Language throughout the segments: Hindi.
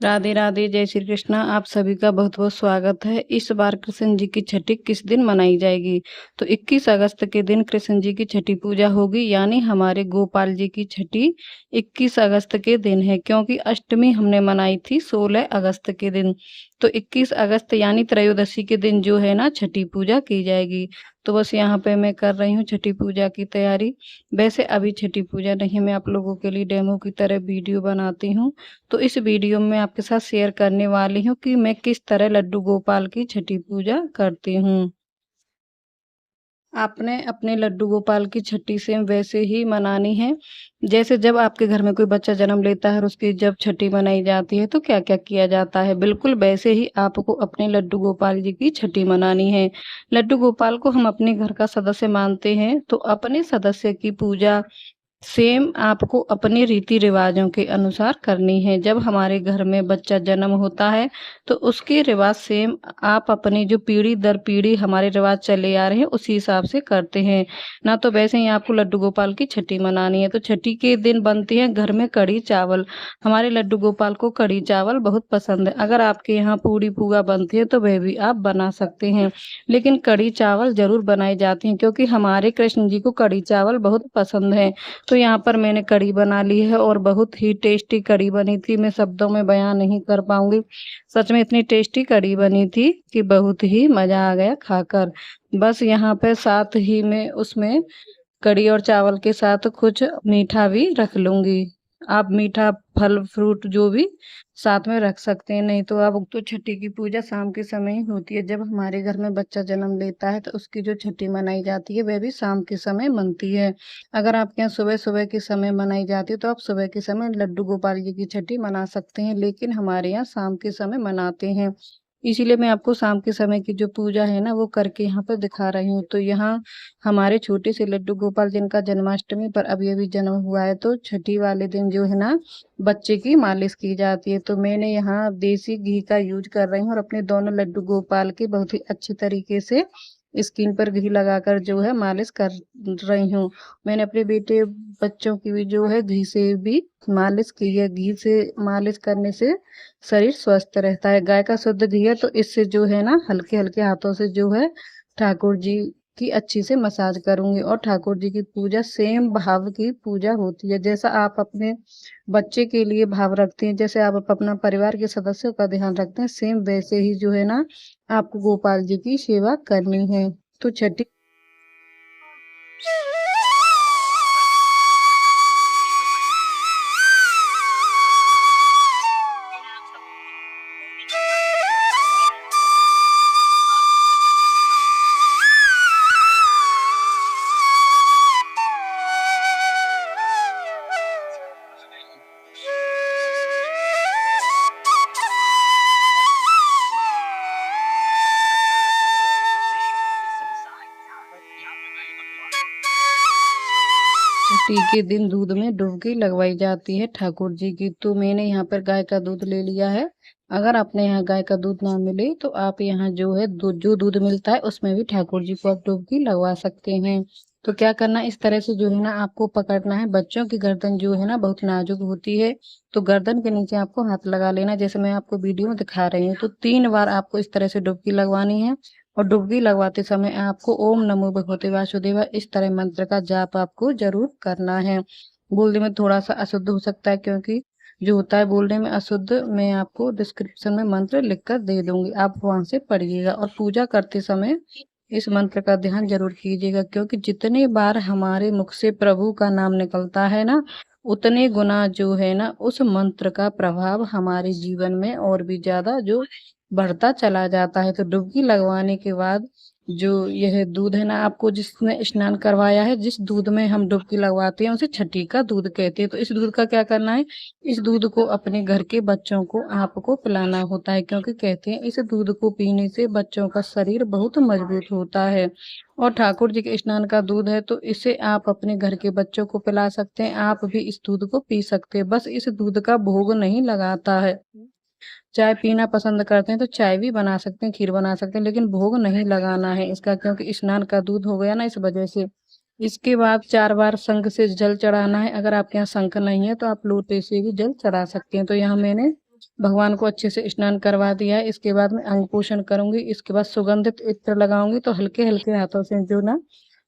राधे राधे, जय श्री कृष्णा। आप सभी का बहुत बहुत स्वागत है। इस बार कृष्ण जी की छठी किस दिन मनाई जाएगी? तो 21 अगस्त के दिन कृष्ण जी की छठी पूजा होगी, यानी हमारे गोपाल जी की छठी 21 अगस्त के दिन है, क्योंकि अष्टमी हमने मनाई थी 16 अगस्त के दिन। तो 21 अगस्त यानी त्रयोदशी के दिन जो है ना छठी पूजा की जाएगी। तो बस यहाँ पे मैं कर रही हूँ छठी पूजा की तैयारी। वैसे अभी छठी पूजा नहीं, मैं आप लोगों के लिए डेमो की तरह वीडियो बनाती हूँ। तो इस वीडियो में आपके साथ शेयर करने वाली हूँ कि मैं किस तरह लड्डू गोपाल की छठी पूजा करती हूँ। आपने अपने लड्डू गोपाल की छठी सेम वैसे ही मनानी है। जैसे जब आपके घर में कोई बच्चा जन्म लेता है और उसकी जब छठी मनाई जाती है तो क्या क्या किया जाता है, बिल्कुल वैसे ही आपको अपने लड्डू गोपाल जी की छठी मनानी है। लड्डू गोपाल को हम अपने घर का सदस्य मानते हैं, तो अपने सदस्य की पूजा सेम आपको अपने रीति रिवाजों के अनुसार करनी है। जब हमारे घर में बच्चा जन्म होता है तो उसके रिवाज सेम आप अपनी जो पीढ़ी दर पीढ़ी हमारे रिवाज चले आ रहे हैं उसी हिसाब से करते हैं ना। तो वैसे ही आपको लड्डू गोपाल की छठी मनानी है, तो छठी के दिन बनती है घर में कढ़ी चावल। हमारे लड्डू गोपाल को कढ़ी चावल बहुत पसंद है। अगर आपके यहाँ पूड़ी पुआ बनती है तो वह भी आप बना सकते हैं, लेकिन कढ़ी चावल जरूर बनाई जाती हैं, क्योंकि हमारे कृष्ण जी को कढ़ी चावल बहुत पसंद है। तो यहाँ पर मैंने कढ़ी बना ली है और बहुत ही टेस्टी कढ़ी बनी थी, मैं शब्दों में बयां नहीं कर पाऊंगी। सच में इतनी टेस्टी कढ़ी बनी थी कि बहुत ही मजा आ गया खाकर। बस यहाँ पे साथ ही में उसमें कढ़ी और चावल के साथ कुछ मीठा भी रख लूंगी। आप मीठा फल फ्रूट जो भी साथ में रख सकते हैं। नहीं तो अब तो छठी की पूजा शाम के समय ही होती है। जब हमारे घर में बच्चा जन्म लेता है तो उसकी जो छठी मनाई जाती है वह भी शाम के समय मनती है। अगर आपके यहाँ सुबह सुबह के समय मनाई जाती है तो आप सुबह के समय लड्डू गोपाल जी की छठी मना सकते हैं, लेकिन हमारे यहाँ शाम के समय मनाते हैं। इसीलिए मैं आपको शाम के समय की जो पूजा है ना वो करके यहाँ पर दिखा रही हूँ। तो यहाँ हमारे छोटे से लड्डू गोपाल जिनका जन्माष्टमी पर अभी अभी जन्म हुआ है, तो छठी वाले दिन जो है ना बच्चे की मालिश की जाती है। तो मैंने यहाँ देसी घी का यूज कर रही हूँ और अपने दोनों लड्डू गोपाल की बहुत ही अच्छी तरीके से स्किन पर घी लगाकर जो है मालिश कर रही हूँ। मैंने अपने बेटे बच्चों की भी जो है घी से भी मालिश की है। घी से मालिश करने से शरीर स्वस्थ रहता है। गाय का शुद्ध घी है, तो इससे जो है ना हल्के हल्के हाथों से जो है ठाकुर जी की अच्छी से मसाज करूंगी। और ठाकुर जी की पूजा सेम भाव की पूजा होती है। जैसा आप अपने बच्चे के लिए भाव रखते हैं, जैसे आप अपना परिवार के सदस्यों का ध्यान रखते हैं, सेम वैसे ही जो है ना आपको गोपाल जी की सेवा करनी है। तो छठी छठी के दिन दूध में डुबकी लगवाई जाती है ठाकुर जी की। तो मैंने यहाँ पर गाय का दूध ले लिया है। अगर आपने यहाँ गाय का दूध ना मिले तो आप यहाँ जो है दूध जो दूध मिलता है उसमें भी ठाकुर जी को आप डुबकी लगवा सकते हैं। तो क्या करना, इस तरह से जो है ना आपको पकड़ना है। बच्चों की गर्दन जो है ना बहुत नाजुक होती है, तो गर्दन के नीचे आपको हाथ लगा लेना, जैसे मैं आपको वीडियो में दिखा रही हूँ। तो 3 बार आपको इस तरह से डुबकी लगवानी है। और डुबकी लगवाते समय आपको ओम नमो भगवते वासुदेवा इस तरह मंत्र का जाप आपको जरूर करना है। बोलने में थोड़ा सा अशुद्ध हो सकता है, क्योंकि जो होता है बोलने में अशुद्ध, मैं आपको डिस्क्रिप्शन में मंत्र लिख कर दे दूंगी, आप वहां से पढ़िएगा। और पूजा करते समय इस मंत्र का ध्यान जरूर कीजिएगा, क्योंकि जितने बार हमारे मुख से प्रभु का नाम निकलता है ना उतने गुना जो है ना उस मंत्र का प्रभाव हमारे जीवन में और भी ज्यादा जो बढ़ता चला जाता है। तो डुबकी लगवाने के बाद जो यह दूध है ना आपको जिसने स्नान करवाया है, जिस दूध में हम डुबकी लगवाते हैं उसे छठी का दूध कहते हैं। तो इस दूध का क्या करना है, इस दूध को अपने घर के बच्चों को आपको पिलाना होता है, क्योंकि कहते हैं इस दूध को पीने से बच्चों का शरीर बहुत मजबूत होता है। और ठाकुर जी के स्नान का दूध है, तो इसे आप अपने घर के बच्चों को पिला सकते हैं। आप भी इस दूध को पी सकते हैं। बस इस दूध का भोग नहीं लगाता है। चाय पीना पसंद करते हैं तो चाय भी बना सकते हैं, खीर बना सकते हैं, लेकिन भोग नहीं लगाना है इसका, क्योंकि स्नान का दूध हो गया ना, इस वजह से। इसके बाद 4 बार शंख से जल चढ़ाना है। अगर आपके यहाँ शंख नहीं है तो आप लोटे से भी जल चढ़ा सकते हैं। तो यहाँ मैंने भगवान को अच्छे से स्नान करवा दिया है। इसके बाद मैं अंग पोषण करूंगी। इसके बाद सुगंधित इत्र लगाऊंगी। तो हल्के हल्के हाथों से जो ना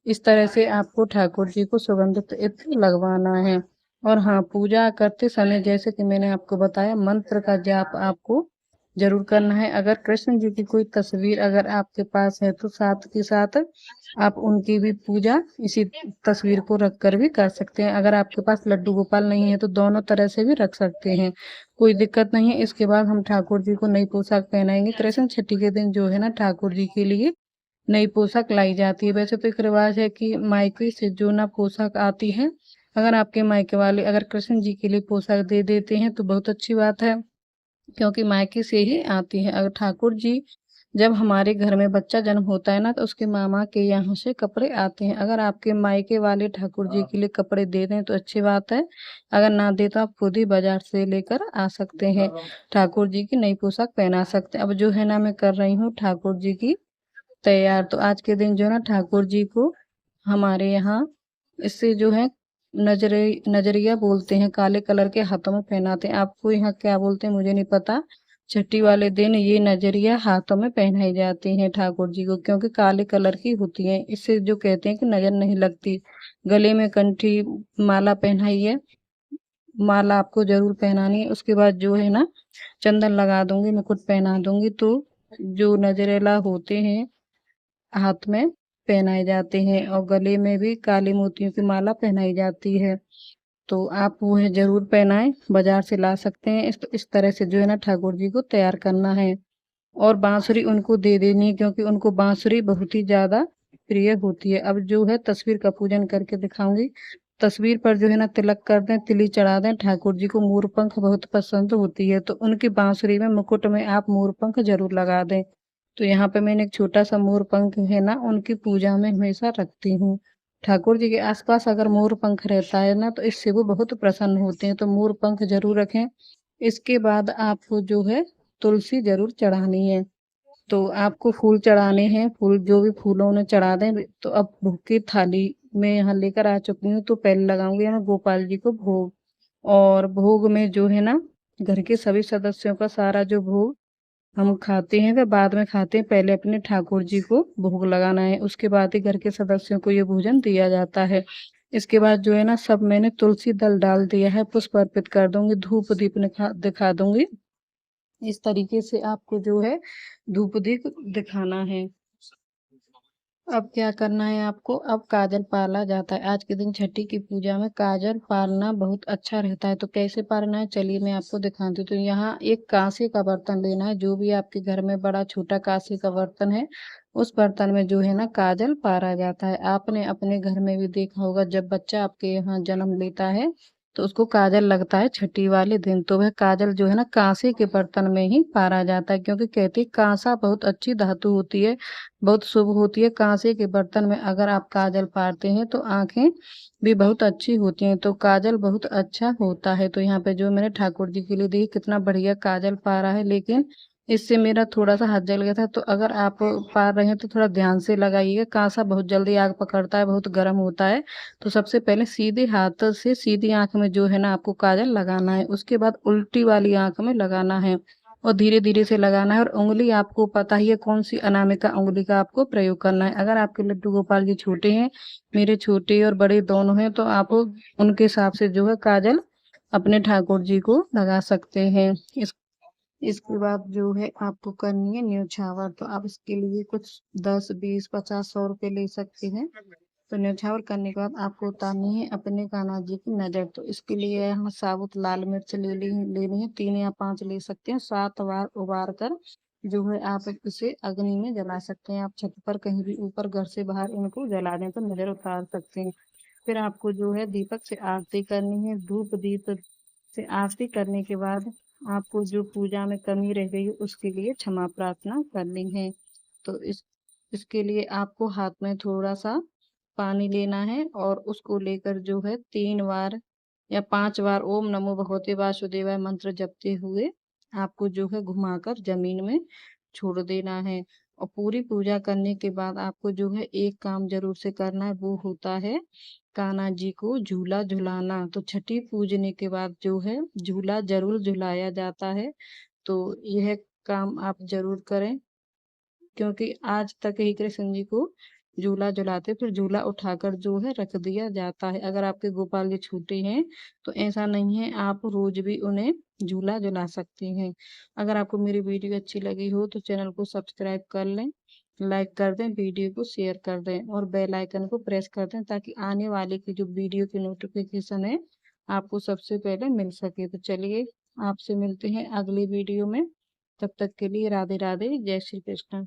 इस तरह से आपको ठाकुर जी को सुगंधित इत्र लगवाना है। और हाँ, पूजा करते समय जैसे कि मैंने आपको बताया, मंत्र का जाप आपको जरूर करना है। अगर कृष्ण जी की कोई तस्वीर अगर आपके पास है तो साथ के साथ आप उनकी भी पूजा इसी तस्वीर को रख कर भी कर सकते हैं। अगर आपके पास लड्डू गोपाल नहीं है तो दोनों तरह से भी रख सकते हैं, कोई दिक्कत नहीं है। इसके बाद हम ठाकुर जी को नई पोशाक पहनाएंगे। कृष्ण छठी के दिन जो है ना ठाकुर जी के लिए नई पोशाक लाई जाती है। वैसे तो एक रिवाज है कि मायके से जो ना पोशाक आती है, अगर आपके मायके वाले अगर कृष्ण जी के लिए पोशाक दे देते हैं तो बहुत अच्छी बात है, क्योंकि मायके से ही आती है। अगर ठाकुर जी जब हमारे घर में बच्चा जन्म होता है ना तो उसके मामा के यहाँ से कपड़े आते हैं। अगर आपके मायके वाले ठाकुर जी के लिए कपड़े दे दें तो अच्छी बात है, अगर ना दे तो आप खुद ही बाजार से लेकर आ सकते हैं, ठाकुर जी की नई पोशाक पहना सकते हैं। अब जो है ना मैं कर रही हूँ ठाकुर जी की तैयार। तो आज के दिन जो है ना ठाकुर जी को हमारे यहाँ इससे जो है नजरिया बोलते हैं, काले कलर के हाथों में पहनाते हैं। आपको यहाँ क्या बोलते हैं मुझे नहीं पता। छठी वाले दिन ये नजरिया हाथों में पहनाई जाती है ठाकुर जी को, क्योंकि काले कलर की होती है। इससे जो कहते हैं कि नजर नहीं लगती। गले में कंठी माला पहनाइए, माला आपको जरूर पहनानी है। उसके बाद जो है ना चंदन लगा दूंगी, मैं खुद पहना दूंगी। तो जो नजरेला होते हैं हाथ में पहनाए जाते हैं, और गले में भी काली मोतियों की माला पहनाई जाती है। तो आप वो है जरूर पहनाएं, बाजार से ला सकते हैं। इस तरह से जो है ना ठाकुर जी को तैयार करना है। और बांसुरी उनको दे देनी है, क्योंकि उनको बांसुरी बहुत ही ज्यादा प्रिय होती है। अब जो है तस्वीर का पूजन करके दिखाऊंगी। तस्वीर पर जो है ना तिलक कर दें, तिली चढ़ा दें। ठाकुर जी को मोर पंख बहुत पसंद होती है, तो उनकी बांसुरी में मुकुट में आप मोर पंख जरूर लगा दें। तो यहाँ पे मैंने एक छोटा सा मोर पंख है ना उनकी पूजा में हमेशा रखती हूँ। ठाकुर जी के आसपास अगर मोर पंख रहता है ना तो इससे वो बहुत प्रसन्न होते हैं, तो मोर पंख जरूर रखें। इसके बाद आपको जो है तुलसी जरूर चढ़ानी है। तो आपको फूल चढ़ाने हैं, फूल जो भी फूलों ने चढ़ा दें। तो अब भोग की थाली में यहाँ लेकर आ चुकी हूँ। तो पहले लगाऊंगी मैं गोपाल जी को भोग। और भोग में जो है ना घर के सभी सदस्यों का सारा जो भोग हम खाते हैं वह बाद में खाते हैं। पहले अपने ठाकुर जी को भोग लगाना है, उसके बाद ही घर के सदस्यों को ये भोजन दिया जाता है। इसके बाद जो है ना सब मैंने तुलसी दल डाल दिया है, पुष्प अर्पित कर दूंगी, धूप दीप दिखा दूंगी। इस तरीके से आपको जो है धूप दीप दिखाना है। अब क्या करना है आपको, अब काजल पाला जाता है। आज के दिन छठी की पूजा में काजल पालना बहुत अच्छा रहता है। तो कैसे पालना है चलिए मैं आपको दिखाती हूँ। तो यहाँ एक कांसे का बर्तन लेना है, जो भी आपके घर में बड़ा छोटा कांसे का बर्तन है उस बर्तन में जो है ना काजल पारा जाता है। आपने अपने घर में भी देखा होगा, जब बच्चा आपके यहाँ जन्म लेता है तो उसको काजल लगता है छठी वाले दिन। तो वह काजल जो है ना कांसे के बर्तन में ही पारा जाता है, क्योंकि कहते हैं कांसा बहुत अच्छी धातु होती है, बहुत शुभ होती है। कांसे के बर्तन में अगर आप काजल पारते हैं तो आंखें भी बहुत अच्छी होती हैं। तो काजल बहुत अच्छा होता है। तो यहाँ पे जो मैंने ठाकुर जी के लिए देखिए कितना बढ़िया काजल पारा है, लेकिन इससे मेरा थोड़ा सा हाथ जल गया था। तो अगर आप पार रहे हैं तो थोड़ा ध्यान से लगाइएगा, कांसा बहुत जल्दी आग पकड़ता है, बहुत गर्म होता है। तो सबसे पहले सीधे हाथ से सीधी आंख में जो है ना आपको काजल लगाना है, उसके बाद उल्टी वाली आंख में लगाना है, और धीरे धीरे से लगाना है। और उंगली आपको पता ही है कौन सी अनामिका उंगली का आपको प्रयोग करना है। अगर आपके लड्डू गोपाल जी छोटे हैं, मेरे छोटे और बड़े दोनों हैं, तो आप उनके हिसाब से जो है काजल अपने ठाकुर जी को लगा सकते हैं। इसके बाद जो है आपको करनी है न्योछावर। तो आप इसके लिए कुछ 10 20 50 100 रुपए ले सकते हैं। तो न्योछावर करने के बाद आपको उतारनी है अपने कान्हा जी की नजर। तो इसके लिए हम साबुत लाल मिर्च लेनी है, 3 या 5 ले सकते हैं। 7 बार उबार कर जो है आप इसे अग्नि में जला सकते हैं। आप छत पर कहीं भी ऊपर घर से बाहर इनको जला दें तो नजर उतार सकते हैं। फिर आपको जो है दीपक से आरती करनी है। धूप दीप से आरती करने के बाद आपको जो पूजा में कमी रह गई उसके लिए क्षमा प्रार्थना करनी है। तो इसके लिए आपको हाथ में थोड़ा सा पानी लेना है, और उसको लेकर जो है 3 बार या 5 बार ओम नमो भगवते वासुदेवाय मंत्र जपते हुए आपको जो है घुमाकर जमीन में छोड़ देना है। और पूरी पूजा करने के बाद आपको जो है एक काम जरूर से करना है, वो होता है कान्हा जी को झूला झुलाना। तो छठी पूजने के बाद जो है झूला जरूर झुलाया जाता है। तो यह काम आप जरूर करें, क्योंकि आज तक ही कृष्ण जी को झूला झुलाते, फिर झूला उठाकर जो है रख दिया जाता है। अगर आपके गोपाल जी छोटे हैं तो ऐसा नहीं है, आप रोज भी उन्हें झूला झुला सकती हैं। अगर आपको मेरी वीडियो अच्छी लगी हो तो चैनल को सब्सक्राइब कर लें, लाइक कर दें, वीडियो को शेयर कर दें और बेल आइकन को प्रेस कर दें, ताकि आने वाले की जो वीडियो की नोटिफिकेशन है आपको सबसे पहले मिल सके। तो चलिए आपसे मिलते हैं अगली वीडियो में। तब तक के लिए राधे राधे, जय श्री कृष्ण।